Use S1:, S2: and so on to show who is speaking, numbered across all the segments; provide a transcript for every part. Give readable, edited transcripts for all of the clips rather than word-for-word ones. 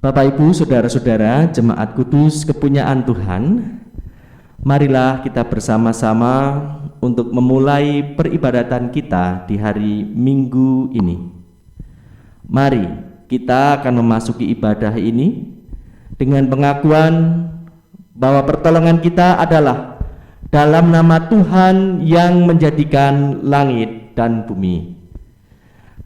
S1: Bapak Ibu, saudara-saudara, jemaat kudus kepunyaan Tuhan, marilah kita bersama-sama untuk memulai peribadatan kita di hari Minggu ini. Mari kita akan memasuki ibadah ini dengan pengakuan bahwa pertolongan kita adalah dalam nama Tuhan yang menjadikan langit dan bumi.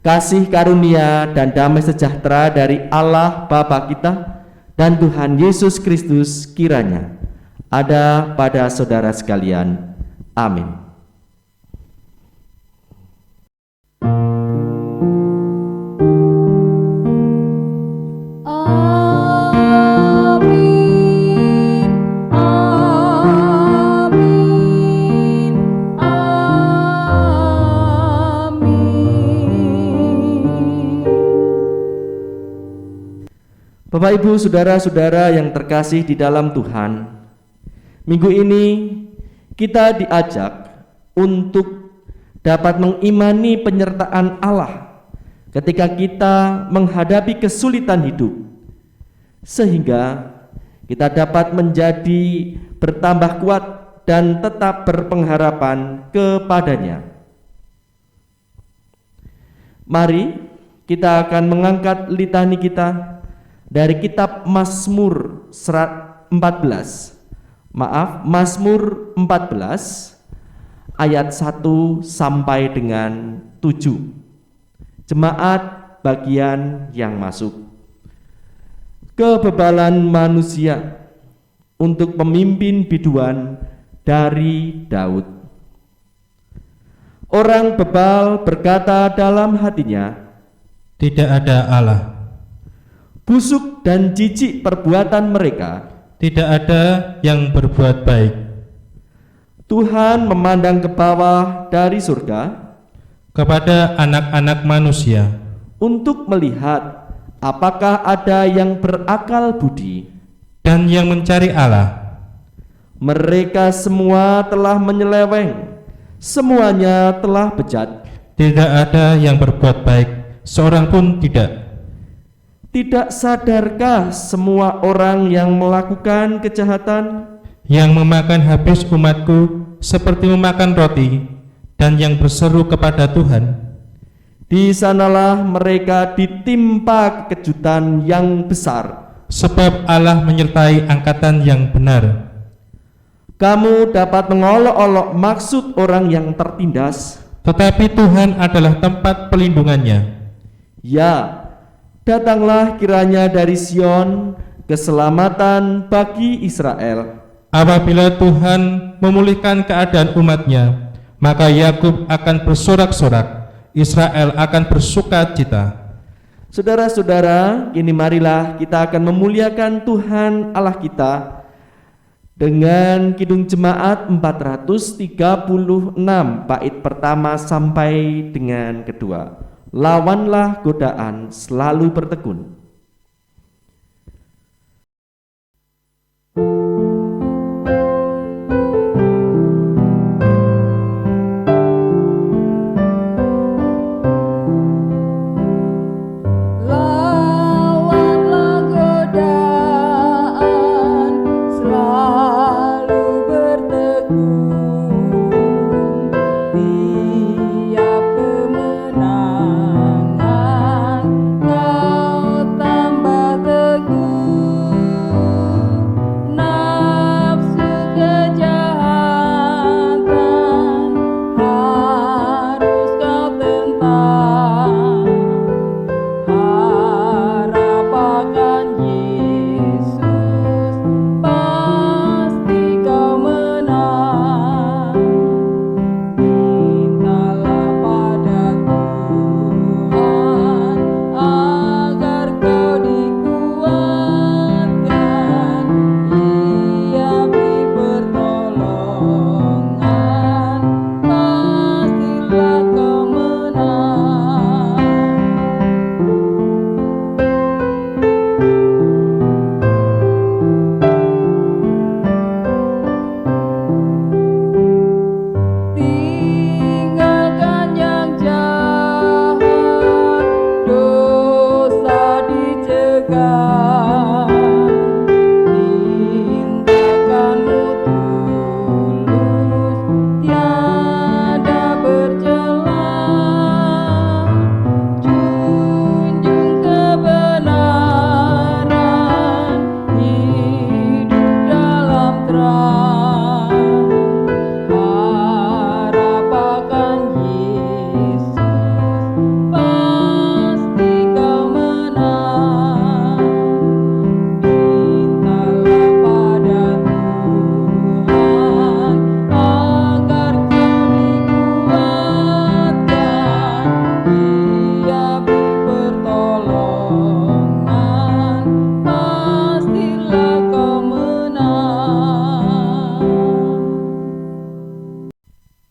S1: Kasih karunia dan damai sejahtera dari Allah Bapa kita dan Tuhan Yesus Kristus kiranya ada pada saudara sekalian. Amin. Bapak Ibu, saudara-saudara yang terkasih di dalam Tuhan, minggu ini kita diajak untuk dapat mengimani penyertaan Allah ketika kita menghadapi kesulitan hidup, sehingga kita dapat menjadi bertambah kuat dan tetap berpengharapan kepadanya. Mari kita akan mengangkat litani kita dari kitab Mazmur 14 ayat 1 sampai dengan 7. Jemaat bagian yang masuk. Kebebalan manusia untuk pemimpin biduan dari Daud. Orang bebal berkata dalam hatinya,
S2: tidak ada Allah.
S1: Busuk dan jijik perbuatan mereka,
S2: tidak ada yang berbuat baik.
S1: Tuhan memandang ke bawah dari surga
S2: kepada anak-anak manusia
S1: untuk melihat apakah ada yang berakal budi
S2: dan yang mencari Allah.
S1: Mereka semua telah menyeleweng, semuanya telah bejat.
S2: Tidak ada yang berbuat baik, seorang pun tidak.
S1: Tidak sadarkah semua orang yang melakukan kejahatan,
S2: yang memakan habis umatku seperti memakan roti, dan yang berseru kepada Tuhan?
S1: Di sanalah mereka ditimpa kejutan yang besar,
S2: sebab Allah menyertai angkatan yang benar.
S1: Kamu dapat mengolok-olok maksud orang yang tertindas,
S2: tetapi Tuhan adalah tempat pelindungannya.
S1: Ya, datanglah kiranya dari Sion keselamatan bagi Israel.
S2: Apabila Tuhan memulihkan keadaan umatnya, maka Yakub akan bersorak-sorak, Israel akan bersukacita.
S1: Saudara-saudara, kini marilah kita akan memuliakan Tuhan Allah kita dengan Kidung Jemaat 436 bait pertama sampai dengan kedua. Lawanlah godaan, selalu bertekun.
S3: Tiap kemenangan kau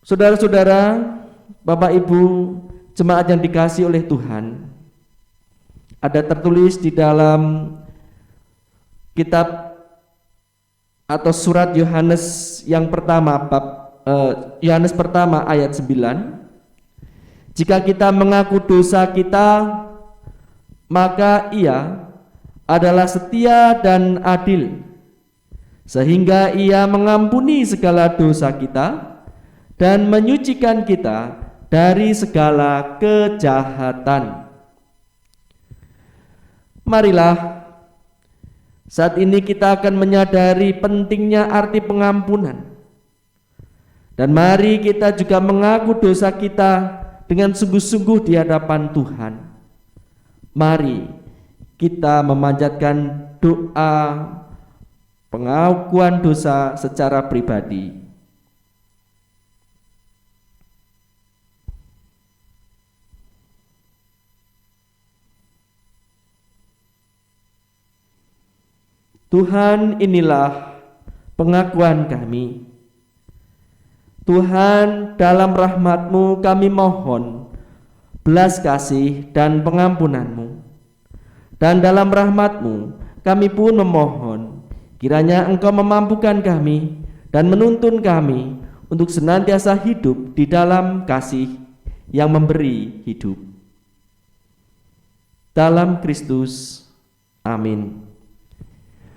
S1: Saudara-saudara, Bapak Ibu, jemaat yang dikasihi oleh Tuhan, ada tertulis di dalam kitab atau surat Yohanes yang pertama, Yohanes pertama ayat 9, jika kita mengaku dosa kita, maka Ia adalah setia dan adil, sehingga Ia mengampuni segala dosa kita dan menyucikan kita dari segala kejahatan. Marilah saat ini kita akan menyadari pentingnya arti pengampunan, dan mari kita juga mengaku dosa kita dengan sungguh-sungguh di hadapan Tuhan. Mari kita memanjatkan doa pengakuan dosa secara pribadi. Tuhan, inilah pengakuan kami. Tuhan, dalam rahmat-Mu kami mohon belas kasih dan pengampunan-Mu. Dan dalam rahmat-Mu kami pun memohon kiranya Engkau memampukan kami dan menuntun kami untuk senantiasa hidup di dalam kasih yang memberi hidup. Dalam Kristus, amin.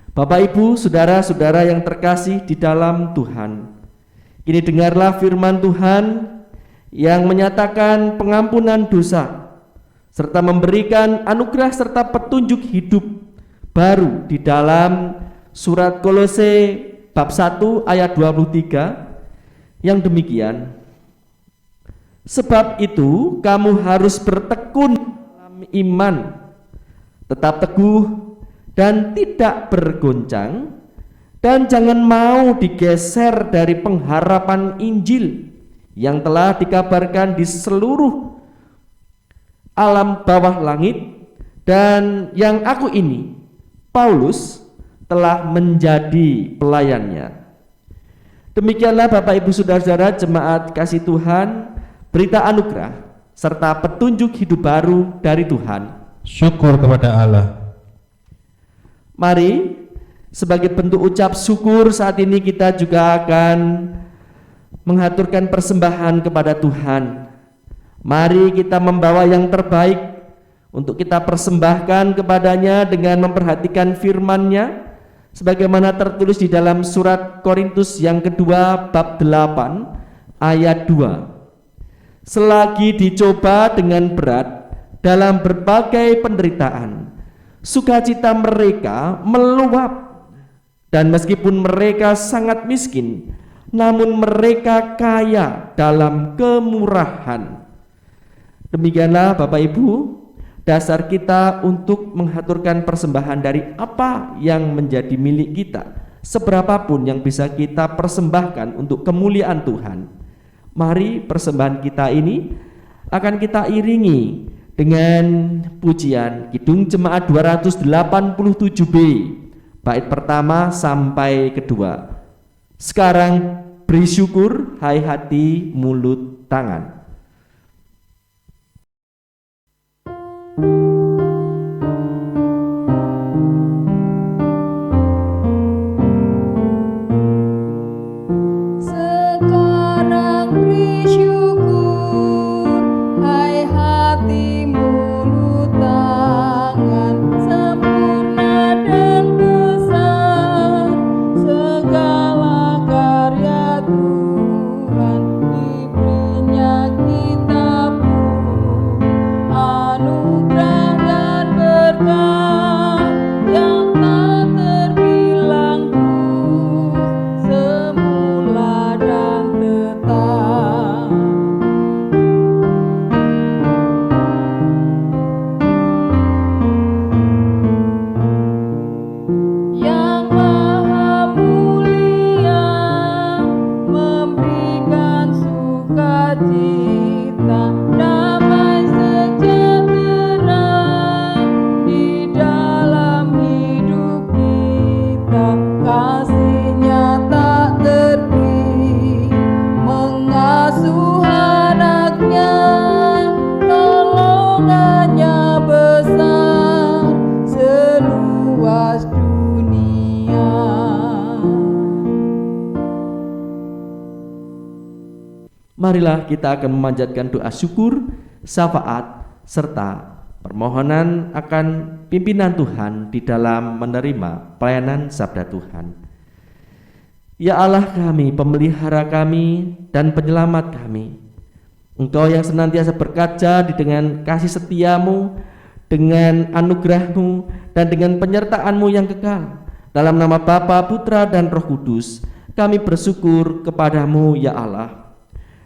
S1: Bapak, Ibu, saudara-saudara yang terkasih di dalam Tuhan, kini dengarlah firman Tuhan yang menyatakan pengampunan dosa serta memberikan anugerah serta petunjuk hidup baru di dalam surat Kolose bab 1 ayat 23 yang demikian. Sebab itu kamu harus bertekun dalam iman, tetap teguh dan tidak bergoncang, dan jangan mau digeser dari pengharapan Injil yang telah dikabarkan di seluruh alam bawah langit, dan yang aku ini, Paulus, telah menjadi pelayannya. Demikianlah Bapak Ibu Saudara-saudara jemaat kasih Tuhan, berita anugerah serta petunjuk hidup baru dari Tuhan.
S2: Syukur kepada Allah.
S1: Mari sebagai bentuk ucap syukur saat ini kita juga akan menghaturkan persembahan kepada Tuhan. Mari kita membawa yang terbaik untuk kita persembahkan kepadanya dengan memperhatikan firman-Nya sebagaimana tertulis di dalam surat Korintus yang kedua bab 8 ayat 2. Selagi dicoba dengan berat dalam berbagai penderitaan, sukacita mereka meluap, dan meskipun mereka sangat miskin, namun mereka kaya dalam kemurahan. Demikianlah Bapak Ibu, dasar kita untuk menghaturkan persembahan dari apa yang menjadi milik kita, seberapapun yang bisa kita persembahkan untuk kemuliaan Tuhan. Mari persembahan kita ini akan kita iringi dengan pujian Kidung Jemaat 287B, bait pertama sampai kedua. Sekarang beri syukur, hai hati, mulut, tangan.
S3: Sekarang beri syukur, hai hati, mulut, tangan, sempurna dan besar segala karya Tuhan, diberinya
S1: marilah kita akan memanjatkan doa syukur, syafaat, serta permohonan akan pimpinan Tuhan di dalam menerima pelayanan sabda Tuhan. Ya Allah kami, pemelihara kami dan penyelamat kami, Engkau yang senantiasa berkaca dengan kasih setiamu, dengan anugerahmu, dan dengan penyertaanmu yang kekal. Dalam nama Bapa, Putra, dan Roh Kudus, kami bersyukur kepadamu ya Allah.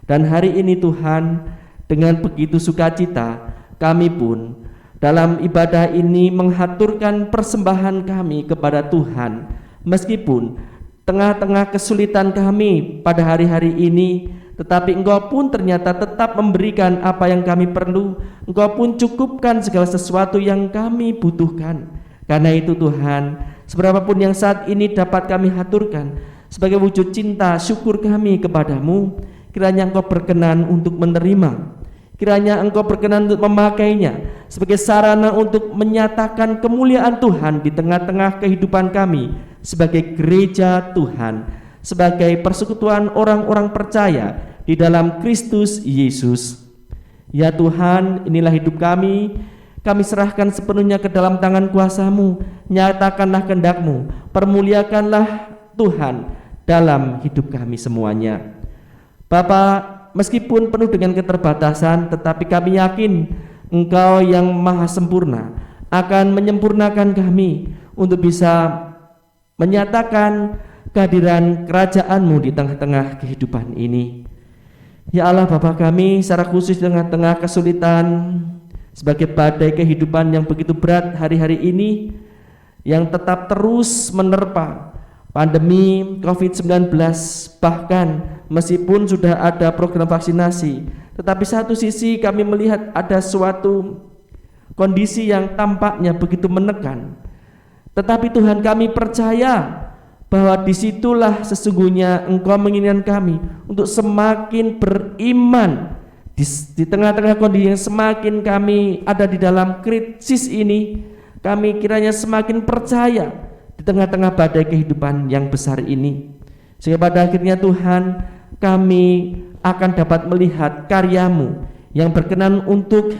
S1: Dan hari ini Tuhan, dengan begitu sukacita, kami pun dalam ibadah ini menghaturkan persembahan kami kepada Tuhan, meskipun tengah-tengah kesulitan kami pada hari-hari ini, tetapi Engkau pun ternyata tetap memberikan apa yang kami perlu. Engkau pun cukupkan segala sesuatu yang kami butuhkan. Karena itu Tuhan, seberapapun yang saat ini dapat kami haturkan sebagai wujud cinta syukur kami kepadamu, kiranya Engkau berkenan untuk menerima, kiranya Engkau berkenan untuk memakainya sebagai sarana untuk menyatakan kemuliaan Tuhan di tengah-tengah kehidupan kami sebagai gereja Tuhan, sebagai persekutuan orang-orang percaya di dalam Kristus Yesus. Ya Tuhan, inilah hidup kami serahkan sepenuhnya ke dalam tangan kuasa-Mu. Nyatakanlah kehendak-Mu, permuliakanlah Tuhan dalam hidup kami semuanya. Bapa, meskipun penuh dengan keterbatasan, tetapi kami yakin Engkau yang maha sempurna akan menyempurnakan kami untuk bisa menyatakan kehadiran kerajaan-Mu di tengah-tengah kehidupan ini. Ya Allah Bapa kami, secara khusus di tengah-tengah kesulitan sebagai badai kehidupan yang begitu berat hari-hari ini, yang tetap terus menerpa pandemi COVID-19, bahkan meskipun sudah ada program vaksinasi, tetapi satu sisi kami melihat ada suatu kondisi yang tampaknya begitu menekan. Tetapi Tuhan, kami percaya bahwa disitulah sesungguhnya Engkau menginginkan kami untuk semakin beriman di tengah-tengah kondisi yang semakin kami ada di dalam krisis ini. Kami kiranya semakin percaya di tengah-tengah badai kehidupan yang besar ini, sehingga pada akhirnya Tuhan, kami akan dapat melihat karya-Mu yang berkenan untuk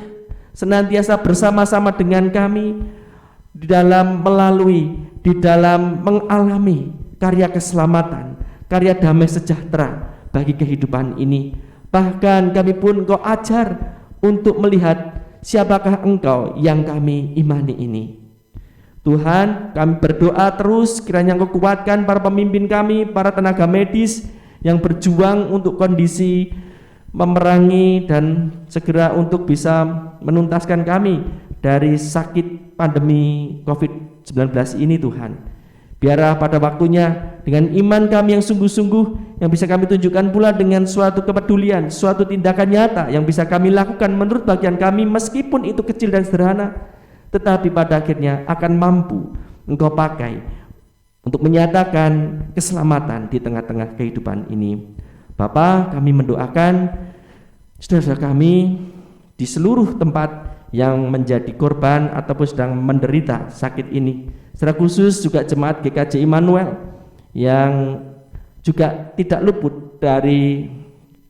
S1: senantiasa bersama-sama dengan kami di dalam mengalami karya keselamatan, karya damai sejahtera bagi kehidupan ini. Bahkan kami pun Engkau ajar untuk melihat siapakah Engkau yang kami imani ini. Tuhan, kami berdoa terus kiranya Engkau kuatkan para pemimpin kami, para tenaga medis yang berjuang untuk kondisi memerangi dan segera untuk bisa menuntaskan kami dari sakit pandemi COVID-19 ini. Tuhan, biarlah pada waktunya dengan iman kami yang sungguh-sungguh yang bisa kami tunjukkan pula dengan suatu kepedulian, suatu tindakan nyata yang bisa kami lakukan menurut bagian kami, meskipun itu kecil dan sederhana, tetapi pada akhirnya akan mampu Engkau pakai untuk menyatakan keselamatan di tengah-tengah kehidupan ini. Bapa, kami mendoakan saudara-saudara kami di seluruh tempat yang menjadi korban ataupun sedang menderita sakit ini. Secara khusus juga jemaat GKJ Immanuel yang juga tidak luput dari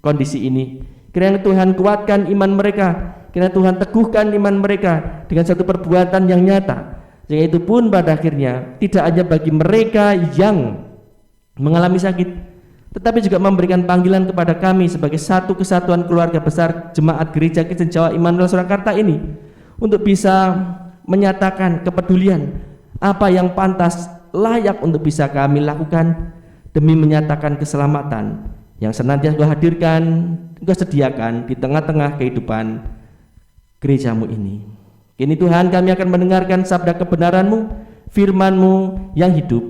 S1: kondisi ini. Kiranya Tuhan kuatkan iman mereka, kiranya Tuhan teguhkan iman mereka dengan satu perbuatan yang nyata, sehingga itu pun pada akhirnya tidak hanya bagi mereka yang mengalami sakit, tetapi juga memberikan panggilan kepada kami sebagai satu kesatuan keluarga besar Jemaat Gereja Kristen Jawa Immanuel Surakarta ini untuk bisa menyatakan kepedulian apa yang pantas layak untuk bisa kami lakukan demi menyatakan keselamatan yang senantiasa Engkau hadirkan, Engkau sediakan di tengah-tengah kehidupan gereja-Mu ini. Kini Tuhan, kami akan mendengarkan sabda kebenaran-Mu, firman-Mu yang hidup.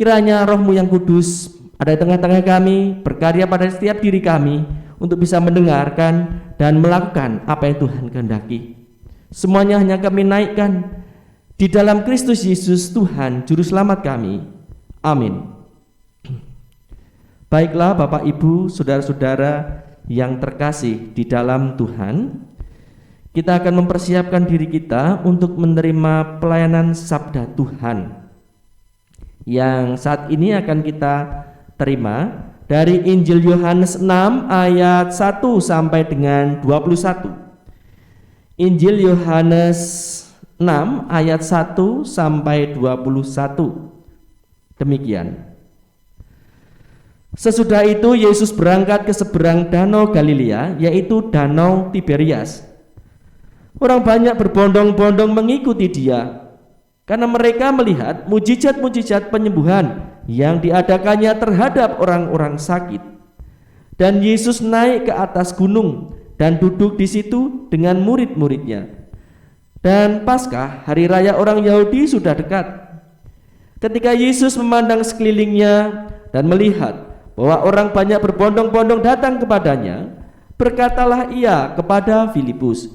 S1: Kiranya Roh-Mu yang kudus ada di tengah-tengah kami, berkarya pada setiap diri kami untuk bisa mendengarkan dan melakukan apa yang Tuhan kehendaki. Semuanya hanya kami naikkan di dalam Kristus Yesus Tuhan Juru Selamat kami. Amin. Baiklah Bapak Ibu, saudara-saudara yang terkasih di dalam Tuhan, kita akan mempersiapkan diri kita untuk menerima pelayanan sabda Tuhan yang saat ini akan kita terima dari Injil Yohanes 6 ayat 1 sampai dengan 21. Injil Yohanes 6 ayat 1 sampai 21. Demikian. Sesudah itu Yesus berangkat ke seberang danau Galilea, yaitu danau Tiberias. Orang banyak berbondong-bondong mengikuti dia, karena mereka melihat mujizat-mujizat penyembuhan yang diadakannya terhadap orang-orang sakit. Dan Yesus naik ke atas gunung dan duduk di situ dengan murid-muridnya. Dan Paskah, hari raya orang Yahudi, sudah dekat. Ketika Yesus memandang sekelilingnya dan melihat bahwa orang banyak berbondong-bondong datang kepadanya, berkatalah ia kepada Filipus,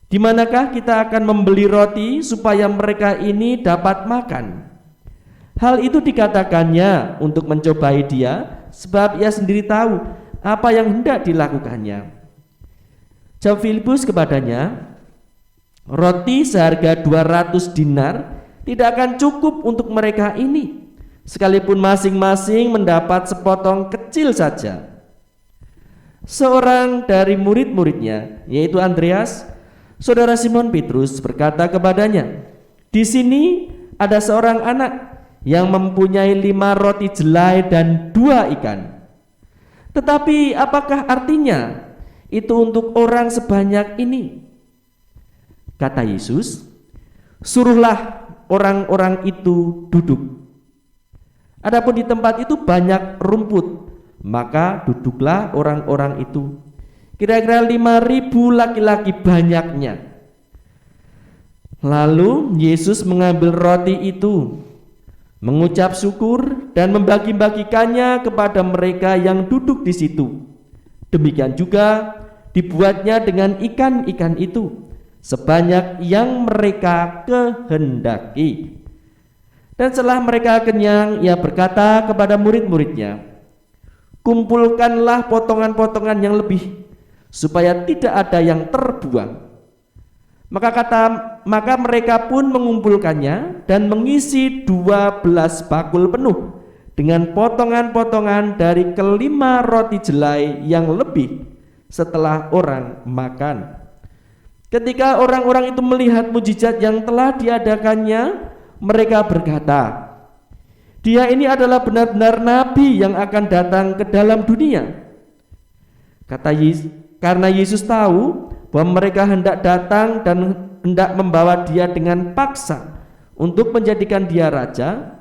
S1: "Di manakah kita akan membeli roti supaya mereka ini dapat makan?" Hal itu dikatakannya untuk mencobai dia, sebab ia sendiri tahu apa yang hendak dilakukannya. Jawab Filipus kepadanya, "Roti seharga 200 dinar tidak akan cukup untuk mereka ini, sekalipun masing-masing mendapat sepotong kecil saja." Seorang dari murid-muridnya, yaitu Andreas, saudara Simon Petrus, berkata kepadanya, "Di sini ada seorang anak yang mempunyai 5 roti jelai dan 2 ikan. Tetapi apakah artinya itu untuk orang sebanyak ini?" Kata Yesus, "Suruhlah orang-orang itu duduk." Adapun di tempat itu banyak rumput, maka duduklah orang-orang itu, kira-kira 5.000 laki-laki banyaknya. Lalu Yesus mengambil roti itu, mengucap syukur dan membagi-bagikannya kepada mereka yang duduk di situ. Demikian juga dibuatnya dengan ikan-ikan itu, sebanyak yang mereka kehendaki. Dan setelah mereka kenyang, ia berkata kepada murid-muridnya, "Kumpulkanlah potongan-potongan yang lebih, supaya tidak ada yang terbuang." Maka mereka pun mengumpulkannya dan mengisi 12 bakul penuh dengan potongan-potongan dari ke-5 roti jelai yang lebih setelah orang makan. Ketika orang-orang itu melihat mujizat yang telah diadakannya, mereka berkata, "Dia ini adalah benar-benar nabi yang akan datang ke dalam dunia." Karena Yesus tahu bahwa mereka hendak datang dan hendak membawa dia dengan paksa untuk menjadikan dia raja,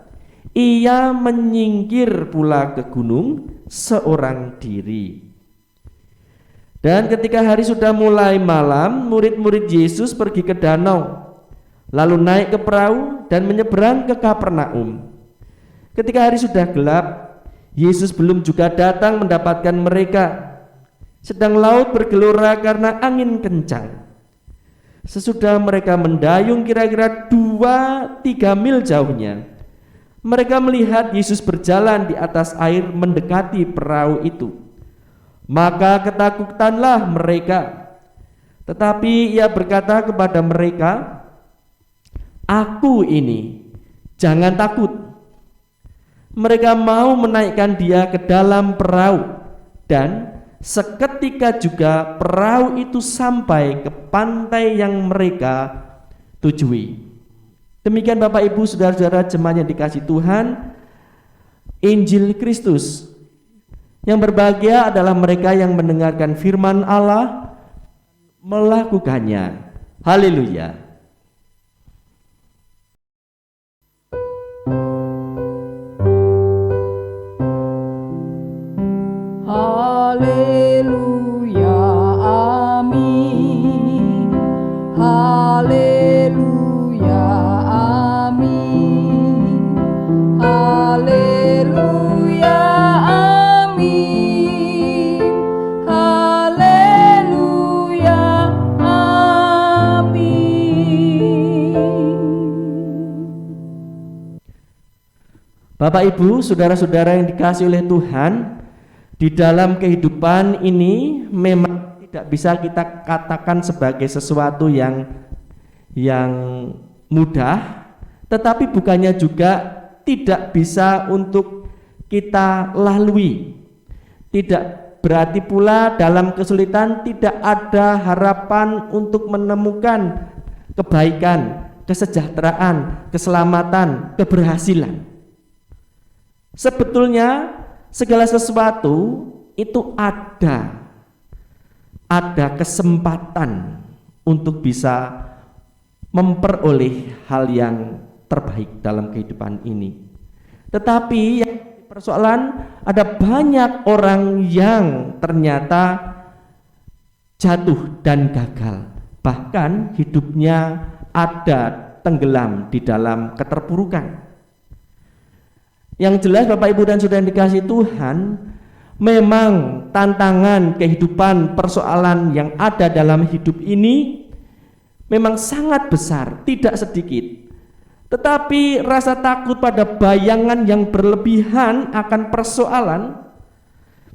S1: ia menyingkir pula ke gunung seorang diri. Dan ketika hari sudah mulai malam, murid-murid Yesus pergi ke danau, lalu naik ke perahu dan menyeberang ke Kapernaum. Ketika hari sudah gelap, Yesus belum juga datang mendapatkan mereka, sedang laut bergelora karena angin kencang. Sesudah mereka mendayung kira-kira 2-3 mil jauhnya, mereka melihat Yesus berjalan di atas air mendekati perahu itu. Maka ketakutanlah mereka. Tetapi ia berkata kepada mereka, "Aku ini, jangan takut." Mereka mau menaikkan dia ke dalam perahu, dan seketika juga perahu itu sampai ke pantai yang mereka tujui. Demikian Bapak Ibu saudara-saudara jemaat yang dikasihi Tuhan, Injil Kristus. Yang berbahagia adalah mereka yang mendengarkan firman Allah, melakukannya. Haleluya.
S3: Haleluya, amin. Haleluya, amin. Haleluya, amin. Haleluya, amin.
S1: Bapak Ibu, saudara-saudara yang dikasihi oleh Tuhan, di dalam kehidupan ini memang tidak bisa kita katakan sebagai sesuatu yang mudah, tetapi bukannya juga tidak bisa untuk kita lalui. Tidak berarti pula dalam kesulitan tidak ada harapan untuk menemukan kebaikan, kesejahteraan, keselamatan, keberhasilan. Sebetulnya segala sesuatu itu ada kesempatan untuk bisa memperoleh hal yang terbaik dalam kehidupan ini. Tetapi yang persoalan, ada banyak orang yang ternyata jatuh dan gagal, bahkan hidupnya ada tenggelam di dalam keterpurukan. Yang jelas Bapak Ibu dan Saudara yang dikasihi Tuhan, memang tantangan kehidupan, persoalan yang ada dalam hidup ini memang sangat besar, tidak sedikit. Tetapi rasa takut pada bayangan yang berlebihan akan persoalan,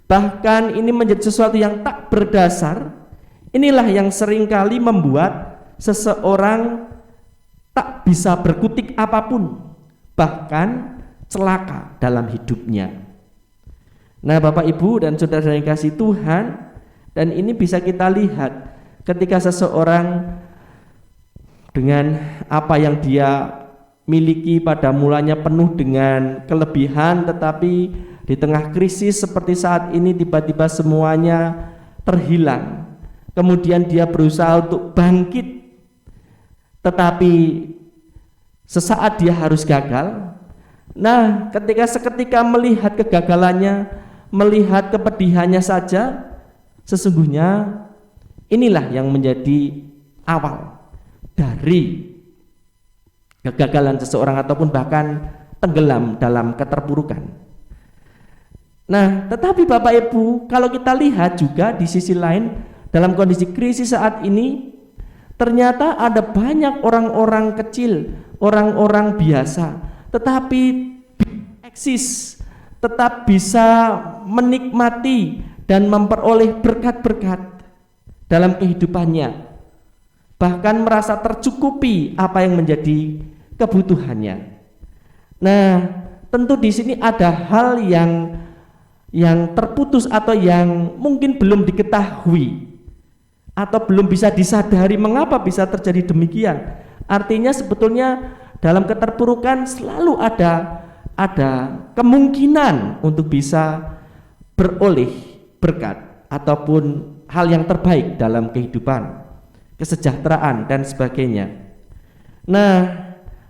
S1: bahkan ini menjadi sesuatu yang tak berdasar, inilah yang seringkali membuat seseorang tak bisa berkutik apapun, bahkan celaka dalam hidupnya. Nah, Bapak Ibu dan Saudara yang dikasihi Tuhan, dan ini bisa kita lihat ketika seseorang dengan apa yang dia miliki pada mulanya penuh dengan kelebihan, tetapi di tengah krisis seperti saat ini tiba-tiba semuanya terhilang. Kemudian dia berusaha untuk bangkit, tetapi sesaat dia harus gagal. Nah, seketika melihat kegagalannya, melihat kepedihannya saja, sesungguhnya inilah yang menjadi awal dari kegagalan seseorang ataupun bahkan tenggelam dalam keterpurukan. Nah, tetapi Bapak Ibu, kalau kita lihat juga di sisi lain, dalam kondisi krisis saat ini, ternyata ada banyak orang-orang kecil, orang-orang biasa, tetapi eksis, tetap bisa menikmati dan memperoleh berkat-berkat dalam kehidupannya, bahkan merasa tercukupi apa yang menjadi kebutuhannya. Nah, tentu di sini ada hal yang terputus atau yang mungkin belum diketahui atau belum bisa disadari mengapa bisa terjadi demikian. Artinya sebetulnya dalam keterpurukan selalu ada kemungkinan untuk bisa beroleh berkat ataupun hal yang terbaik dalam kehidupan, kesejahteraan dan sebagainya. Nah,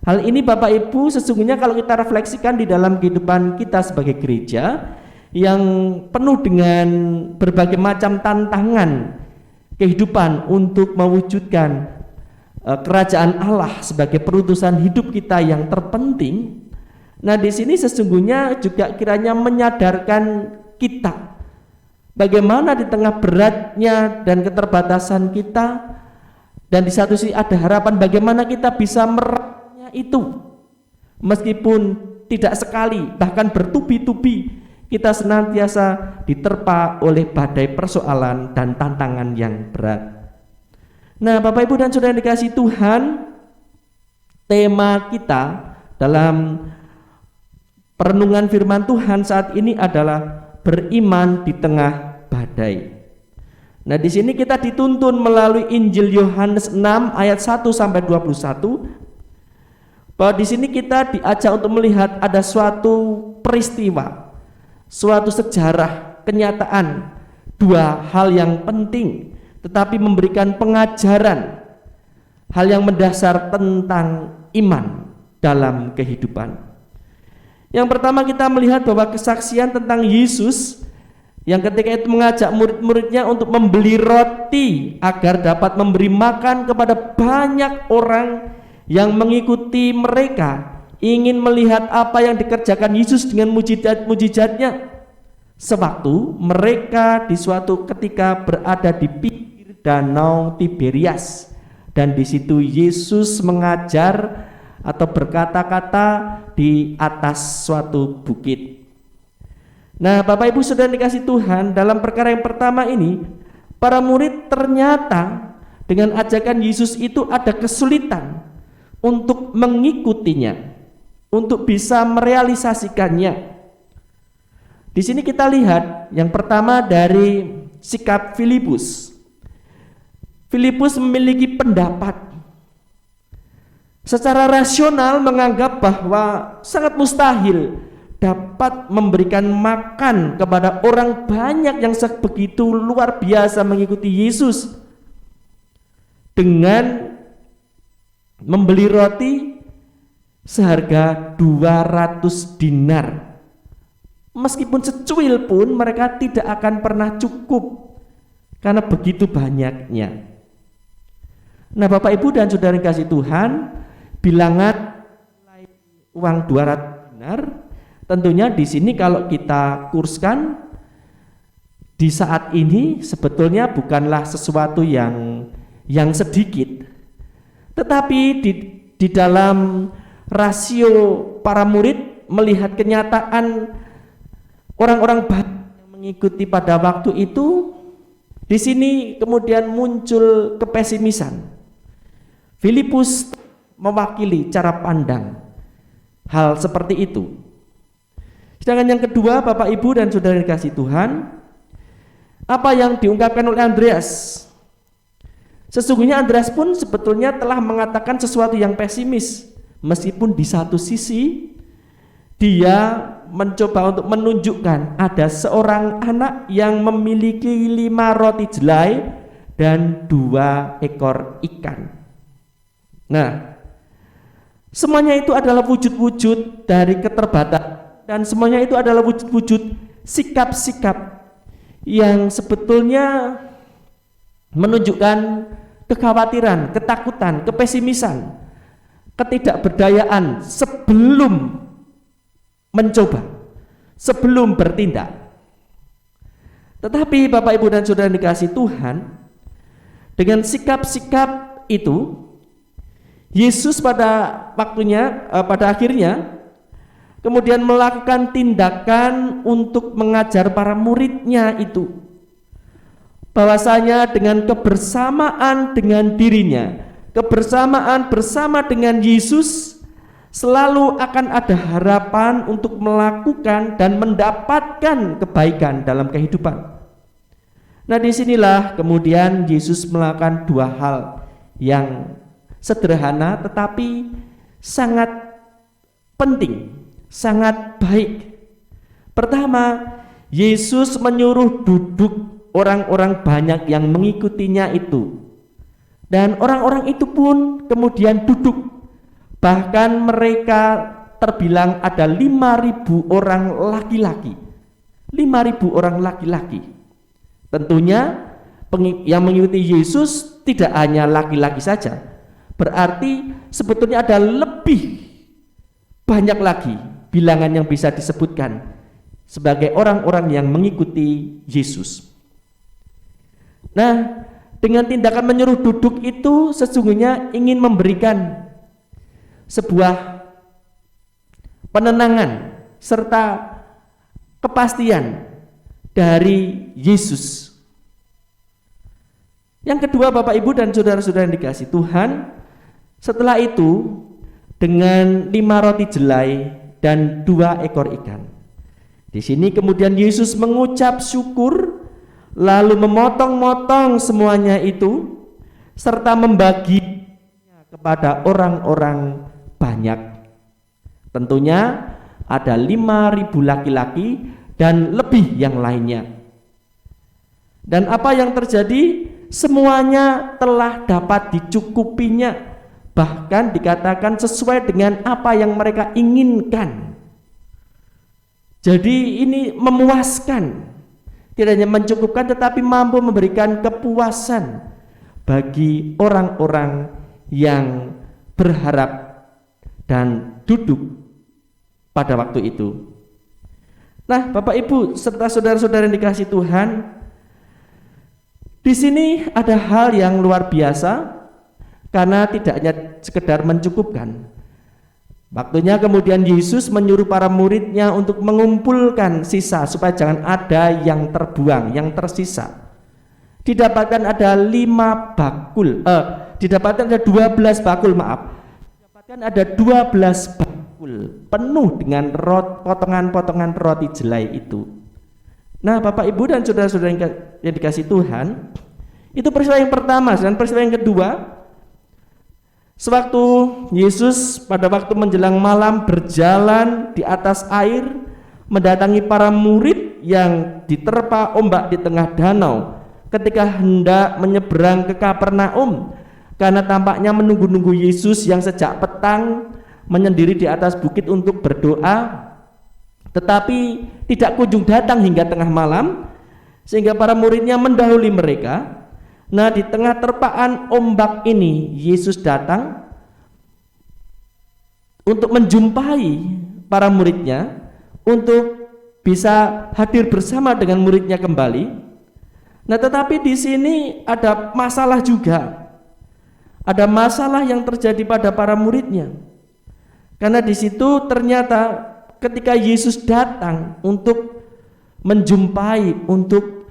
S1: hal ini Bapak Ibu sesungguhnya kalau kita refleksikan di dalam kehidupan kita sebagai gereja yang penuh dengan berbagai macam tantangan kehidupan untuk mewujudkan kerajaan Allah sebagai perutusan hidup kita yang terpenting. Nah, di sini sesungguhnya juga kiranya menyadarkan kita bagaimana di tengah beratnya dan keterbatasan kita, dan di satu sisi ada harapan bagaimana kita bisa meraihnya itu, meskipun tidak sekali bahkan bertubi-tubi kita senantiasa diterpa oleh badai persoalan dan tantangan yang berat. Nah, Bapak Ibu dan Saudara yang dikasihi Tuhan, tema kita dalam perenungan firman Tuhan saat ini adalah beriman di tengah badai. Nah, di sini kita dituntun melalui Injil Yohanes 6 ayat 1 sampai 21, bahwa di sini kita diajak untuk melihat ada suatu peristiwa, suatu sejarah, kenyataan, dua hal yang penting tetapi memberikan pengajaran, hal yang mendasar tentang iman dalam kehidupan. Yang pertama kita melihat bahwa kesaksian tentang Yesus yang ketika itu mengajak murid-muridnya untuk membeli roti agar dapat memberi makan kepada banyak orang yang mengikuti mereka, ingin melihat apa yang dikerjakan Yesus dengan mujizat-mujizatnya. Sewaktu mereka di suatu ketika berada di Danau Tiberias, dan di situ Yesus mengajar atau berkata-kata di atas suatu bukit. Nah, Bapak Ibu Saudara dikasih Tuhan, dalam perkara yang pertama ini para murid ternyata dengan ajakan Yesus itu ada kesulitan untuk mengikutinya, untuk bisa merealisasikannya. Di sini kita lihat yang pertama dari sikap Filipus. Filipus memiliki pendapat secara rasional menganggap bahwa sangat mustahil dapat memberikan makan kepada orang banyak yang sebegitu luar biasa mengikuti Yesus dengan membeli roti seharga 200 dinar. Meskipun secuil pun mereka tidak akan pernah cukup karena begitu banyaknya. Nah, Bapak Ibu dan Saudara yang kasih Tuhan, bilangan uang 200 dinar tentunya di sini kalau kita kurskan di saat ini sebetulnya bukanlah sesuatu yang sedikit. Tetapi di dalam rasio para murid melihat kenyataan orang-orang banyak yang mengikuti pada waktu itu, di sini kemudian muncul kepesimisan. Filipus mewakili cara pandang hal seperti itu. Sedangkan yang kedua, Bapak Ibu dan Saudara yang dikasihi Tuhan, apa yang diungkapkan oleh Andreas? Sesungguhnya Andreas pun sebetulnya telah mengatakan sesuatu yang pesimis, meskipun di satu sisi dia mencoba untuk menunjukkan ada seorang anak yang memiliki 5 roti jelai dan 2 ekor ikan. Nah, semuanya itu adalah wujud-wujud dari keterbatasan, dan semuanya itu adalah wujud-wujud sikap-sikap yang sebetulnya menunjukkan kekhawatiran, ketakutan, kepesimisan, ketidakberdayaan sebelum mencoba, sebelum bertindak. Tetapi Bapak Ibu dan Saudara yang dikasihi Tuhan, dengan sikap-sikap itu Yesus pada akhirnya kemudian melakukan tindakan untuk mengajar para muridnya itu, bahwasanya dengan kebersamaan dengan dirinya, kebersamaan bersama dengan Yesus, selalu akan ada harapan untuk melakukan dan mendapatkan kebaikan dalam kehidupan. Nah, disinilah kemudian Yesus melakukan 2 hal yang sederhana tetapi sangat penting, sangat baik. Pertama, Yesus menyuruh duduk orang-orang banyak yang mengikutinya itu, dan orang-orang itu pun kemudian duduk. Bahkan mereka terbilang ada 5.000 orang laki-laki. 5.000 orang laki-laki. Tentunya yang mengikuti Yesus tidak hanya laki-laki saja. Berarti sebetulnya ada lebih banyak lagi bilangan yang bisa disebutkan sebagai orang-orang yang mengikuti Yesus. Nah, dengan tindakan menyuruh duduk itu sesungguhnya ingin memberikan sebuah penenangan serta kepastian dari Yesus. Yang kedua, Bapak Ibu dan saudara-saudara yang dikasihi Tuhan, setelah itu dengan 5 roti jelai dan 2 ekor ikan. Di sini kemudian Yesus mengucap syukur, lalu memotong-motong semuanya itu serta membaginya kepada orang-orang banyak. Tentunya ada 5.000 laki-laki dan lebih yang lainnya. Dan apa yang terjadi? Semuanya telah dapat dicukupinya, bahkan dikatakan sesuai dengan apa yang mereka inginkan. Jadi ini memuaskan, tidak hanya mencukupkan tetapi mampu memberikan kepuasan bagi orang-orang yang berharap dan duduk pada waktu itu. Nah, Bapak Ibu serta saudara-saudara yang dikasihi Tuhan, di sini ada hal yang luar biasa karena tidak hanya sekedar mencukupkan. Waktunya kemudian Yesus menyuruh para muridnya untuk mengumpulkan sisa supaya jangan ada yang terbuang, yang tersisa. Didapatkan ada 5 bakul, didapatkan ada 12 bakul, didapatkan ada 12 bakul penuh dengan potongan-potongan roti jelai itu. Nah, Bapak Ibu dan saudara-saudara yang dikasihi Tuhan, itu peristiwa yang pertama. Dan peristiwa yang kedua, sewaktu Yesus pada waktu menjelang malam berjalan di atas air mendatangi para murid yang diterpa ombak di tengah danau ketika hendak menyeberang ke Kapernaum, karena tampaknya menunggu-nunggu Yesus yang sejak petang menyendiri di atas bukit untuk berdoa, tetapi tidak kunjung datang hingga tengah malam, sehingga para muridnya mendahului mereka. Nah, di tengah terpaan ombak ini Yesus datang untuk menjumpai para muridnya, untuk bisa hadir bersama dengan muridnya kembali. Nah, tetapi di sini ada masalah juga. Ada masalah yang terjadi pada para muridnya. Karena di situ ternyata ketika Yesus datang untuk menjumpai, untuk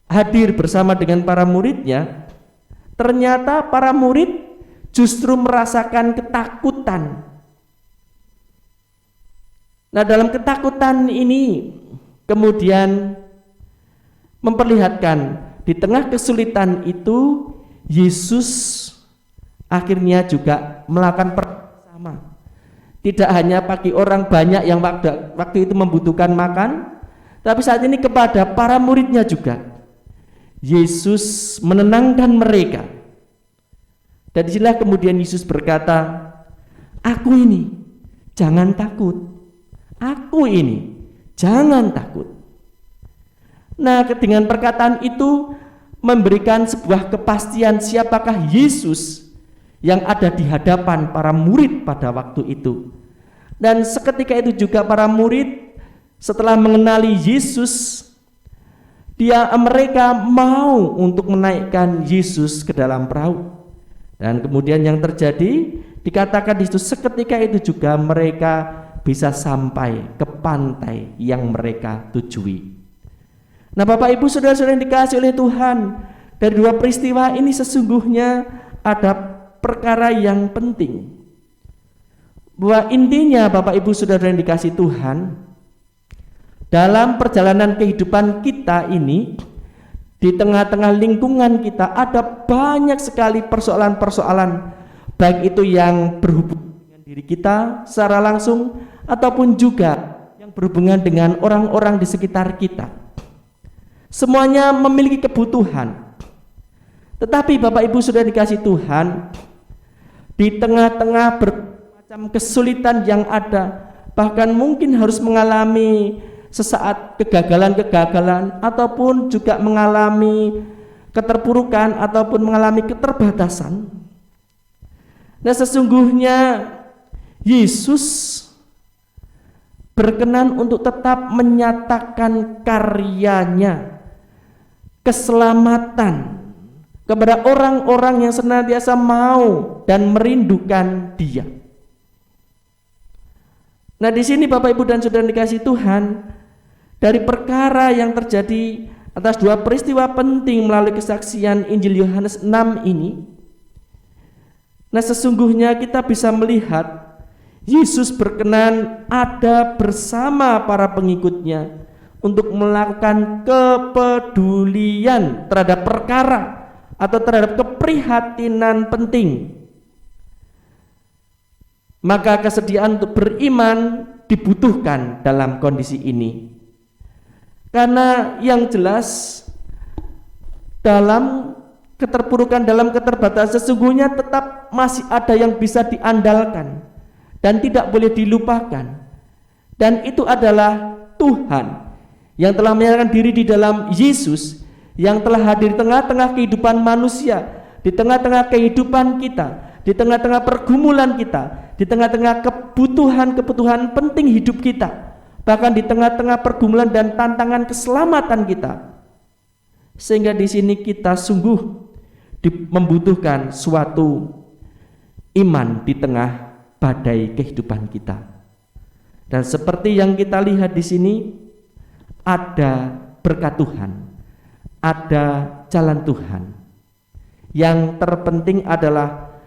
S1: hadir bersama dengan para muridnya, ternyata para murid justru merasakan ketakutan. Nah, dalam ketakutan ini kemudian memperlihatkan di tengah kesulitan itu Yesus akhirnya juga melakukan bersama. Tidak hanya bagi orang banyak yang waktu itu membutuhkan makan, tapi saat ini kepada para muridnya juga. Yesus menenangkan mereka. Dan disinilah kemudian Yesus berkata, "Aku ini, jangan takut. Aku ini, jangan takut." Nah, dengan perkataan itu memberikan sebuah kepastian siapakah Yesus yang ada di hadapan para murid pada waktu itu. Dan seketika itu juga para murid setelah mengenali Yesus, mereka mau untuk menaikkan Yesus ke dalam perahu. Dan kemudian yang terjadi dikatakan di situ seketika itu juga mereka bisa sampai ke pantai yang mereka tujui. Nah, Bapak Ibu saudara-saudara yang dikasihi oleh Tuhan, dari dua peristiwa ini sesungguhnya ada perkara yang penting, bahwa intinya Bapak Ibu saudara yang dikasihi Tuhan, dalam perjalanan kehidupan kita ini, di tengah-tengah lingkungan kita ada banyak sekali persoalan-persoalan, baik itu yang berhubungan dengan diri kita secara langsung ataupun juga yang berhubungan dengan orang-orang di sekitar kita. Semuanya memiliki kebutuhan. Tetapi Bapak Ibu sudah dikasihi Tuhan, di tengah-tengah bermacam kesulitan yang ada, bahkan mungkin harus mengalami sesaat kegagalan-kegagalan ataupun juga mengalami keterpurukan ataupun mengalami keterbatasan. Nah, sesungguhnya Yesus berkenan untuk tetap menyatakan karyanya, keselamatan kepada orang-orang yang senantiasa mau dan merindukan Dia. Nah, di sini Bapak Ibu dan saudara dikasihi Tuhan, dari perkara yang terjadi atas dua peristiwa penting melalui kesaksian Injil Yohanes 6 ini, nah sesungguhnya kita bisa melihat Yesus berkenan ada bersama para pengikutnya untuk melakukan kepedulian terhadap perkara atau terhadap keprihatinan penting. Maka kesediaan untuk beriman dibutuhkan dalam kondisi ini. Karena yang jelas dalam keterpurukan, dalam keterbatasan, sesungguhnya tetap masih ada yang bisa diandalkan dan tidak boleh dilupakan. Dan itu adalah Tuhan yang telah menyatakan diri di dalam Yesus, yang telah hadir di tengah-tengah kehidupan manusia, di tengah-tengah kehidupan kita, di tengah-tengah pergumulan kita, di tengah-tengah kebutuhan-kebutuhan penting hidup kita, bahkan di tengah-tengah pergumulan dan tantangan keselamatan kita. Sehingga di sini kita sungguh membutuhkan suatu iman di tengah badai kehidupan kita. Dan seperti yang kita lihat di sini, ada berkat Tuhan, ada jalan Tuhan. Yang terpenting adalah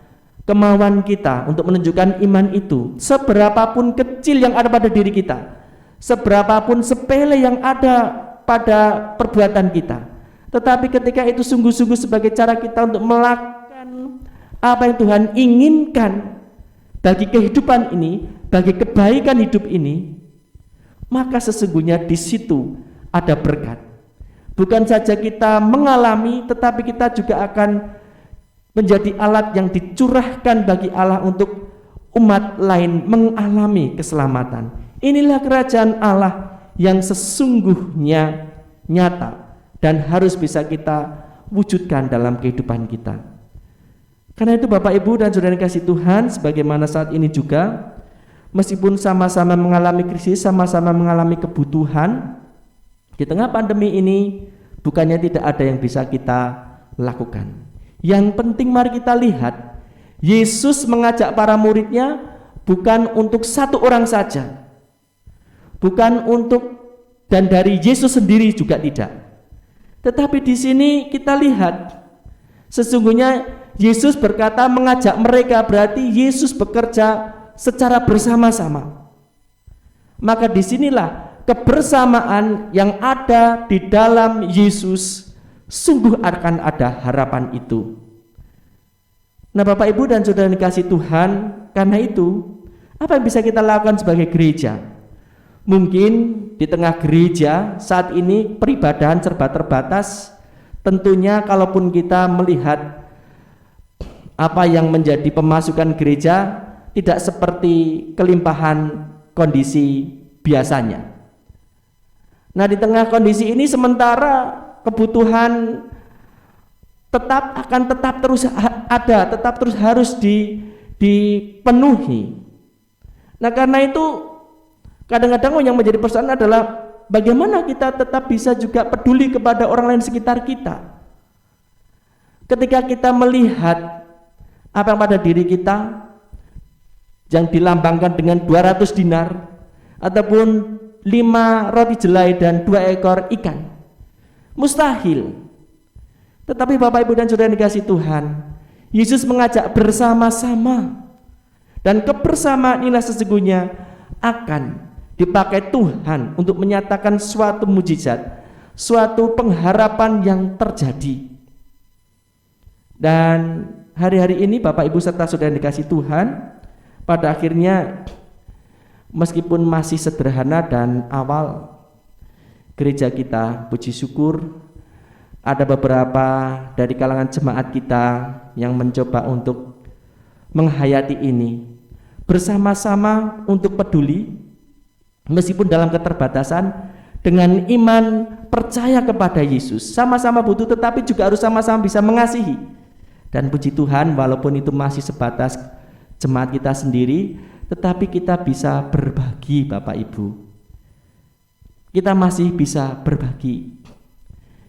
S1: kemauan kita untuk menunjukkan iman itu, seberapapun kecil yang ada pada diri kita, seberapapun sepele yang ada pada perbuatan kita, tetapi ketika itu sungguh-sungguh sebagai cara kita untuk melakukan apa yang Tuhan inginkan bagi kehidupan ini, bagi kebaikan hidup ini, maka sesungguhnya di situ ada berkat. Bukan saja kita mengalami, tetapi kita juga akan menjadi alat yang dicurahkan bagi Allah untuk umat lain mengalami keselamatan. Inilah kerajaan Allah yang sesungguhnya nyata dan harus bisa kita wujudkan dalam kehidupan kita. Karena itu Bapak Ibu dan Saudara yang kasih Tuhan, sebagaimana saat ini juga, meskipun sama-sama mengalami krisis, sama-sama mengalami kebutuhan, di tengah pandemi ini bukannya tidak ada yang bisa kita lakukan. Yang penting mari kita lihat, Yesus mengajak para muridnya bukan untuk satu orang saja, bukan untuk dan dari Yesus sendiri juga tidak. Tetapi di sini kita lihat, sesungguhnya Yesus berkata mengajak mereka, berarti Yesus bekerja secara bersama-sama. Maka disinilah kebersamaan yang ada di dalam Yesus, sungguh akan ada harapan itu. Nah Bapak Ibu dan Saudara yang dikasihi Tuhan, karena itu apa yang bisa kita lakukan sebagai gereja? Mungkin di tengah gereja saat ini peribadahan serba terbatas. Tentunya kalaupun kita melihat apa yang menjadi pemasukan gereja tidak seperti kelimpahan kondisi biasanya. Nah di tengah kondisi ini sementara kebutuhan tetap terus ada, tetap terus harus dipenuhi. Nah karena itu kadang-kadang yang menjadi persoalan adalah bagaimana kita tetap bisa juga peduli kepada orang lain sekitar kita. Ketika kita melihat apa yang pada diri kita yang dilambangkan dengan 200 dinar ataupun 5 roti jelai dan 2 ekor ikan, mustahil. Tetapi Bapak Ibu dan Saudara yang dikasihi Tuhan, Yesus mengajak bersama-sama, dan kebersamaan inilah sesungguhnya akan dipakai Tuhan untuk menyatakan suatu mujizat, suatu pengharapan yang terjadi. Dan hari-hari ini Bapak Ibu serta Saudara yang dikasihi Tuhan, pada akhirnya meskipun masih sederhana dan awal, gereja kita puji syukur ada beberapa dari kalangan jemaat kita yang mencoba untuk menghayati ini bersama-sama untuk peduli meskipun dalam keterbatasan, dengan iman percaya kepada Yesus, sama-sama butuh tetapi juga harus sama-sama bisa mengasihi. Dan puji Tuhan walaupun itu masih sebatas jemaat kita sendiri, tetapi kita bisa berbagi Bapak Ibu. Kita masih bisa berbagi.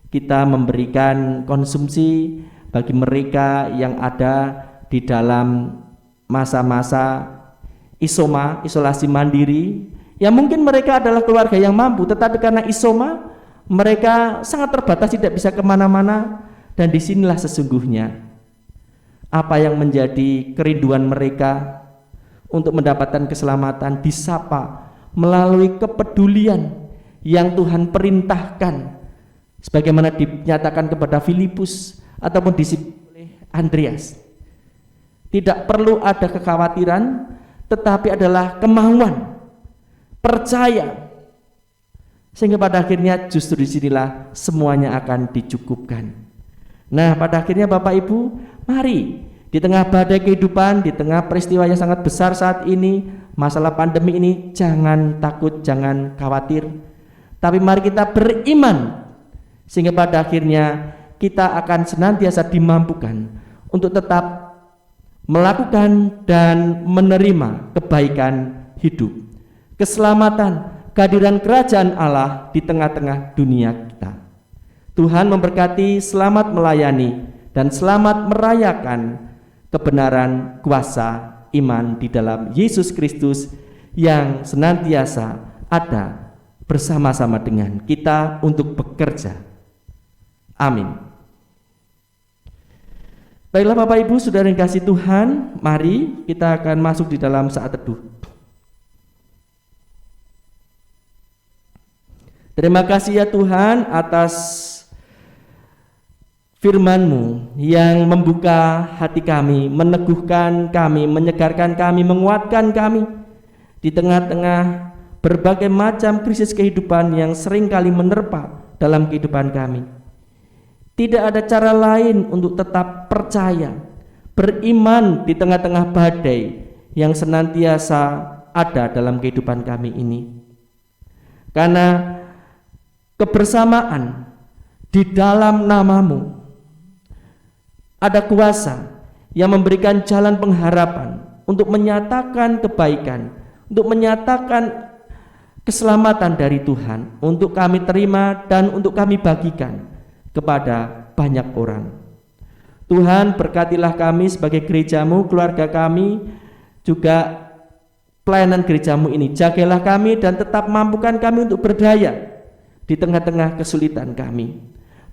S1: Kita memberikan konsumsi bagi mereka yang ada di dalam masa-masa isolasi mandiri. Ya mungkin mereka adalah keluarga yang mampu, tetapi karena isoma mereka sangat terbatas, tidak bisa kemana-mana. Dan disinilah sesungguhnya apa yang menjadi kerinduan mereka untuk mendapatkan keselamatan, disapa melalui kepedulian yang Tuhan perintahkan, sebagaimana dinyatakan kepada Filipus ataupun oleh Andreas. Tidak perlu ada kekhawatiran, tetapi adalah kemauan, percaya, sehingga pada akhirnya justru disinilah semuanya akan dicukupkan. Nah pada akhirnya Bapak Ibu, mari di tengah badai kehidupan, di tengah peristiwa yang sangat besar saat ini, masalah pandemi ini, jangan takut, jangan khawatir, tapi mari kita beriman sehingga pada akhirnya kita akan senantiasa dimampukan untuk tetap melakukan dan menerima kebaikan hidup, keselamatan, kehadiran kerajaan Allah di tengah-tengah dunia kita. Tuhan memberkati, selamat melayani dan selamat merayakan kebenaran kuasa iman di dalam Yesus Kristus yang senantiasa ada bersama-sama dengan kita untuk bekerja. Amin. Baiklah Bapak Ibu Saudara yang kasih Tuhan, mari kita akan masuk di dalam saat teduh. Terima kasih ya Tuhan atas firman-Mu yang membuka hati kami, meneguhkan kami, menyegarkan kami, menguatkan kami di tengah-tengah berbagai macam krisis kehidupan yang seringkali menerpa dalam kehidupan kami. Tidak ada cara lain untuk tetap percaya, beriman di tengah-tengah badai yang senantiasa ada dalam kehidupan kami ini. Karena kebersamaan di dalam nama-Mu ada kuasa yang memberikan jalan pengharapan untuk menyatakan kebaikan, untuk menyatakan keselamatan dari Tuhan, untuk kami terima dan untuk kami bagikan kepada banyak orang. Tuhan, berkatilah kami sebagai gereja-Mu, keluarga kami, juga pelayanan gereja-Mu ini. Jagalah kami dan tetap mampukan kami untuk berdaya di tengah-tengah kesulitan kami.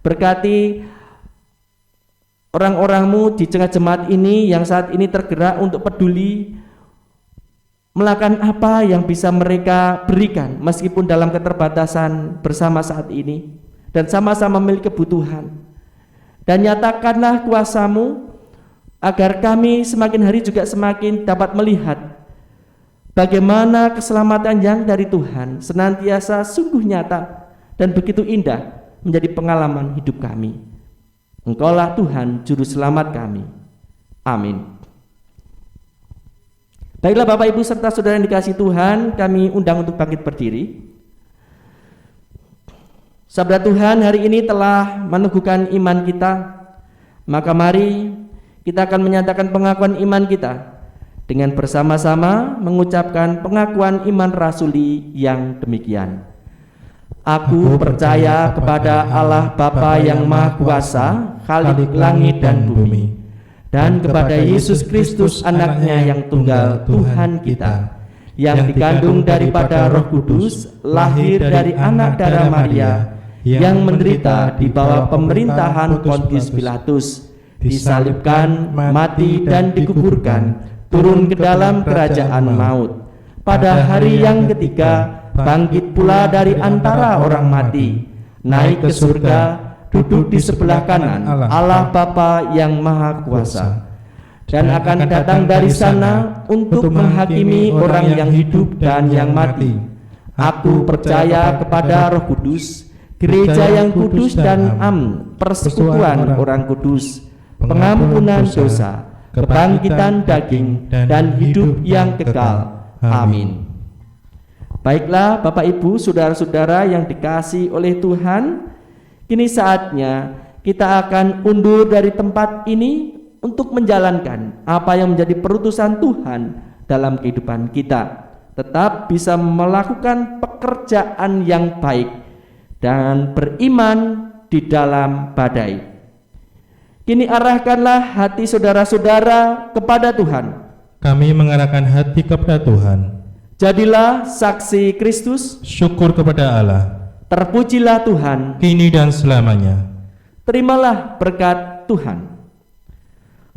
S1: Berkati orang-orang-Mu di tengah jemaat ini yang saat ini tergerak untuk peduli melakukan apa yang bisa mereka berikan meskipun dalam keterbatasan bersama saat ini, dan sama-sama memiliki kebutuhan. Dan nyatakanlah kuasa-Mu agar kami semakin hari juga semakin dapat melihat bagaimana keselamatan yang dari Tuhan senantiasa sungguh nyata dan begitu indah menjadi pengalaman hidup kami. Engkaulah Tuhan juru selamat kami. Amin. Baiklah Bapak Ibu serta saudara yang dikasihi Tuhan, kami undang untuk bangkit berdiri. Sabda Tuhan hari ini telah meneguhkan iman kita, maka mari kita akan menyatakan pengakuan iman kita dengan bersama-sama mengucapkan pengakuan iman rasuli yang demikian. Aku percaya kepada Allah Bapa yang Maha Kuasa, Khalik langit dan bumi, dan kepada Yesus Kristus anaknya yang tunggal Tuhan kita, yang dikandung daripada Roh Kudus, lahir dari anak darah Maria, yang menderita di bawah pemerintahan Pontius Pilatus, disalibkan, mati dan dikuburkan, turun ke dalam kerajaan maut. Pada hari yang ketiga bangkit pula dari antara orang mati, naik ke surga, duduk di sebelah kanan Allah Bapa yang Maha Kuasa, dan akan datang dari sana untuk menghakimi orang yang hidup dan yang mati. Aku percaya kepada Roh Kudus, gereja yang kudus dan persekutuan orang kudus, pengampunan dosa, kebangkitan daging, dan hidup yang kekal. Amin. Baiklah Bapak Ibu, saudara-saudara yang dikasihi oleh Tuhan, kini saatnya kita akan undur dari tempat ini untuk menjalankan apa yang menjadi perutusan Tuhan dalam kehidupan kita. Tetap bisa melakukan pekerjaan yang baik dan beriman di dalam badai. Kini arahkanlah hati saudara-saudara kepada Tuhan.
S2: Kami mengarahkan hati kepada Tuhan.
S1: Jadilah saksi Kristus.
S2: Syukur kepada Allah.
S1: Terpujilah Tuhan
S2: kini dan selamanya.
S1: Terimalah berkat Tuhan.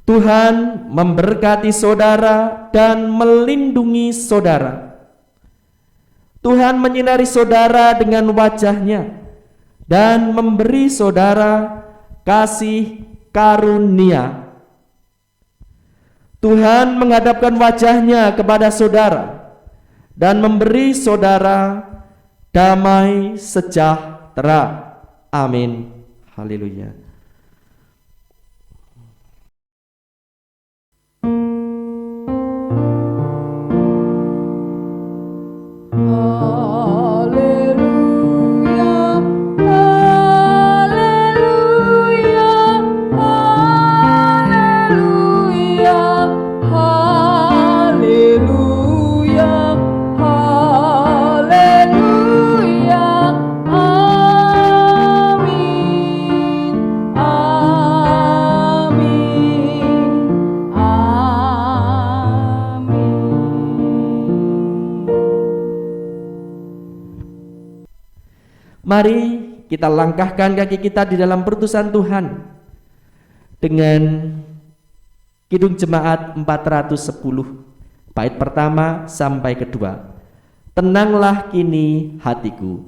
S1: Tuhan memberkati saudara dan melindungi saudara. Tuhan menyinari saudara dengan wajah-Nya dan memberi saudara kasih karunia. Tuhan menghadapkan wajah-Nya kepada saudara dan memberi saudara damai sejahtera. Amin. Haleluya. Mari kita langkahkan kaki kita di dalam perutusan Tuhan dengan Kidung Jemaat 410 bait pertama sampai kedua. Tenanglah kini hatiku,